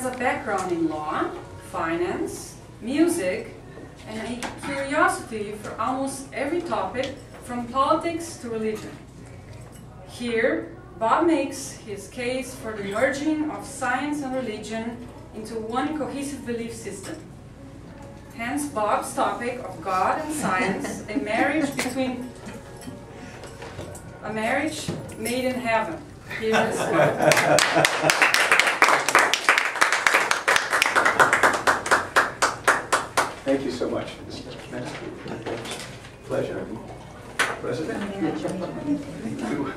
a background in law, finance, music, and a curiosity for almost every topic from politics to religion. Here, Bob makes his case for the merging of science and religion into one cohesive belief system. Hence Bob's topic of God and science, a marriage made in heaven. Here is Bob. Thank you so much. This is pleasure. President? Thank you.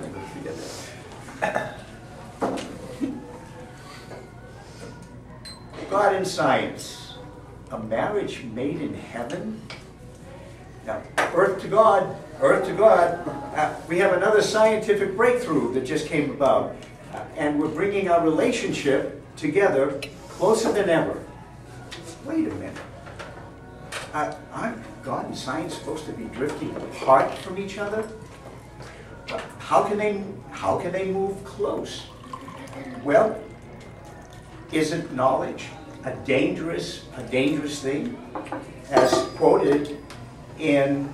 God and science, a marriage made in heaven? Now, earth to God, we have another scientific breakthrough that just came about, and we're bringing our relationship together closer than ever. Wait a minute. Aren't God and science supposed to be drifting apart from each other? How can they move close? Well, isn't knowledge a dangerous thing? As quoted in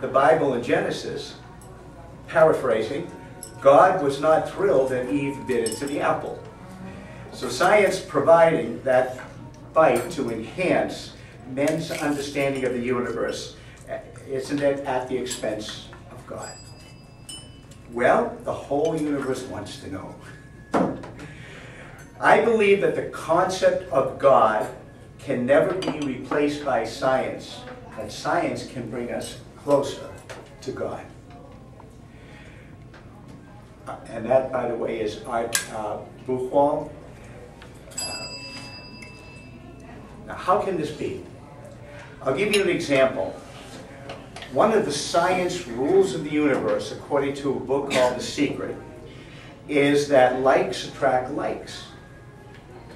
the Bible in Genesis, paraphrasing, God was not thrilled that Eve bit into the apple. So science providing that bite to enhance men's understanding of the universe, isn't it at the expense of God? Well, the whole universe wants to know. I believe that the concept of God can never be replaced by science, but science can bring us closer to God. And that, by the way, is Art Buchwald. Now, how can this be? I'll give you an example. One of the science rules of the universe, according to a book called The Secret, is that likes attract likes.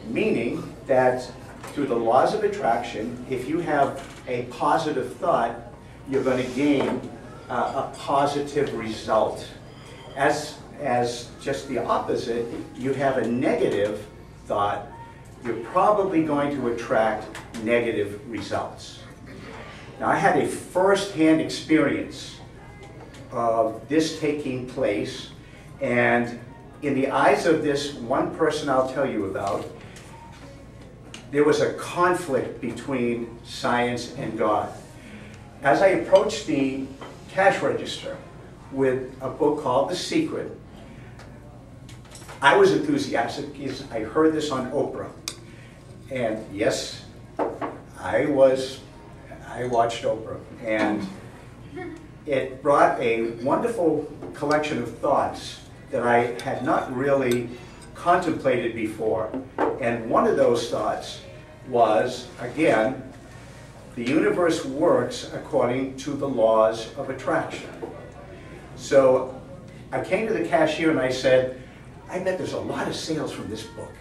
Meaning that through the laws of attraction, if you have a positive thought, you're going to gain a positive result. As just the opposite, you have a negative thought, you're probably going to attract negative results. Now, I had a first-hand experience of this taking place, and in the eyes of this one person I'll tell you about, there was a conflict between science and God. As I approached the cash register with a book called The Secret, I was enthusiastic because I heard this on Oprah. And yes, I watched Oprah, and it brought a wonderful collection of thoughts that I had not really contemplated before. And one of those thoughts was, again, the universe works according to the laws of attraction. So I came to the cashier and I said, I bet there's a lot of sales from this book.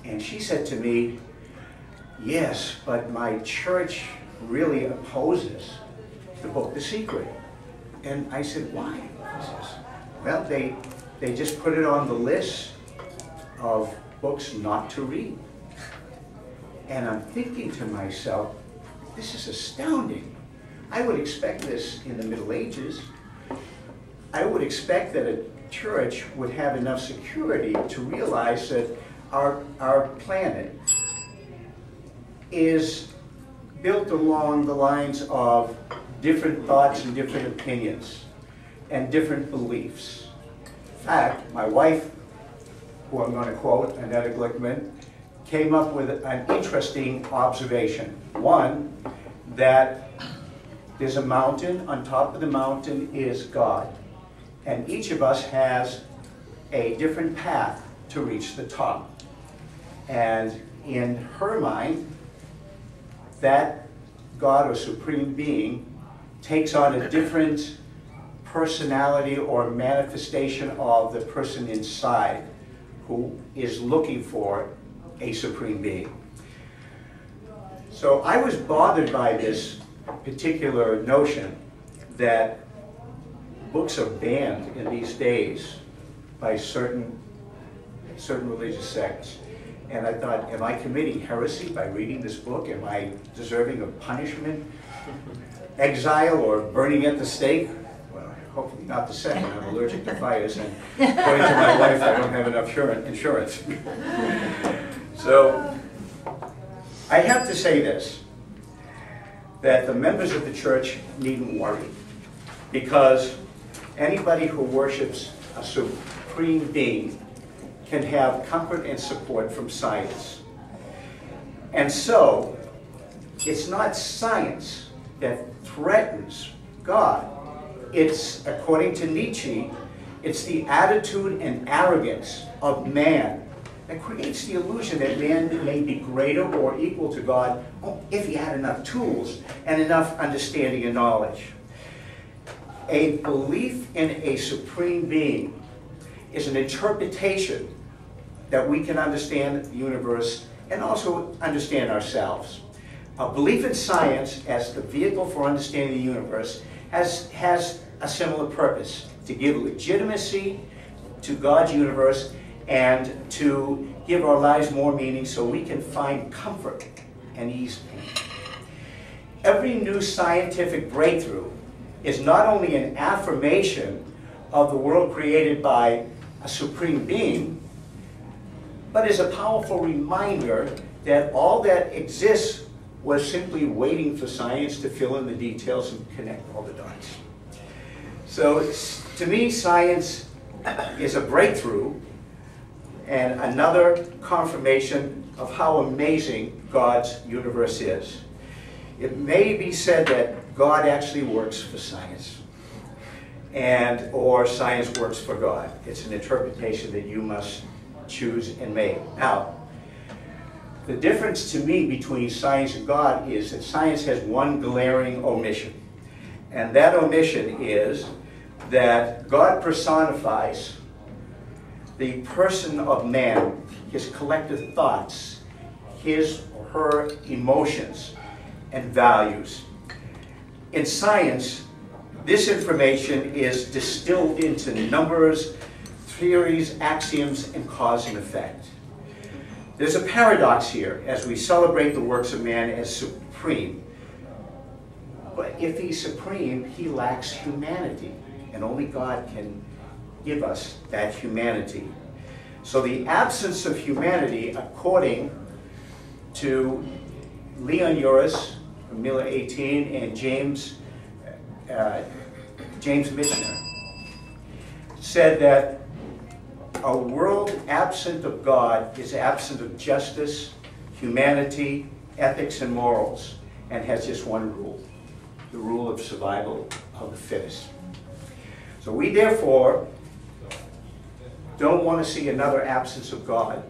And she said to me, yes, but my church really opposes the book, The Secret. And I said, why? She says, well, they just put it on the list of books not to read. And I'm thinking to myself, this is astounding. I would expect this in the Middle Ages. I would expect that a church would have enough security to realize that our planet is built along the lines of different thoughts and different opinions and different beliefs. In fact, my wife, who I'm going to quote, Annette Glickman, came up with an interesting observation. One, that there's a mountain, on top of the mountain is God. And each of us has a different path to reach the top. And in her mind, that God or Supreme Being takes on a different personality or manifestation of the person inside who is looking for a Supreme Being. So I was bothered by this particular notion that books are banned in these days by certain religious sects. And I thought, am I committing heresy by reading this book? Am I deserving of punishment, exile, or burning at the stake? Well, hopefully not the second. I'm allergic to fires, and according to my wife, I don't have enough insurance. So, I have to say this, that the members of the church needn't worry, because anybody who worships a supreme being can have comfort and support from science. And so, it's not science that threatens God. It's, according to Nietzsche, it's the attitude and arrogance of man that creates the illusion that man may be greater or equal to God if he had enough tools and enough understanding and knowledge. A belief in a supreme being is an interpretation that we can understand the universe and also understand ourselves. A belief in science as the vehicle for understanding the universe has a similar purpose: to give legitimacy to God's universe and to give our lives more meaning so we can find comfort and ease pain. Every new scientific breakthrough is not only an affirmation of the world created by a supreme being, but is a powerful reminder that all that exists was simply waiting for science to fill in the details and connect all the dots. So to me, science is a breakthrough and another confirmation of how amazing God's universe is. It may be said that God actually works for science, or science works for God. It's an interpretation that you must choose and make. Now, the difference to me between science and God is that science has one glaring omission. And that omission is that God personifies the person of man, his collective thoughts, his or her emotions and values. In science, this information is distilled into numbers, theories, axioms, and cause and effect. There's a paradox here as we celebrate the works of man as supreme. But if he's supreme, he lacks humanity, and only God can give us that humanity. So the absence of humanity, according to Leon Uris, Miller 18, and James Michener, said that a world absent of God is absent of justice, humanity, ethics, and morals, and has just one rule: the rule of survival of the fittest. So we therefore don't want to see another absence of God,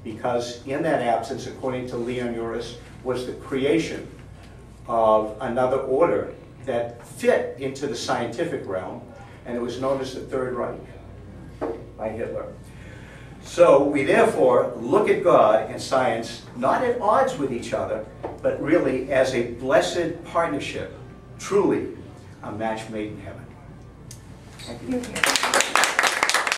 because in that absence, according to Leon Uris, was the creation of another order that fit into the scientific realm, and it was known as the Third Reich by Hitler. So we therefore look at God and science not at odds with each other, but really as a blessed partnership, truly a match made in heaven. Thank you.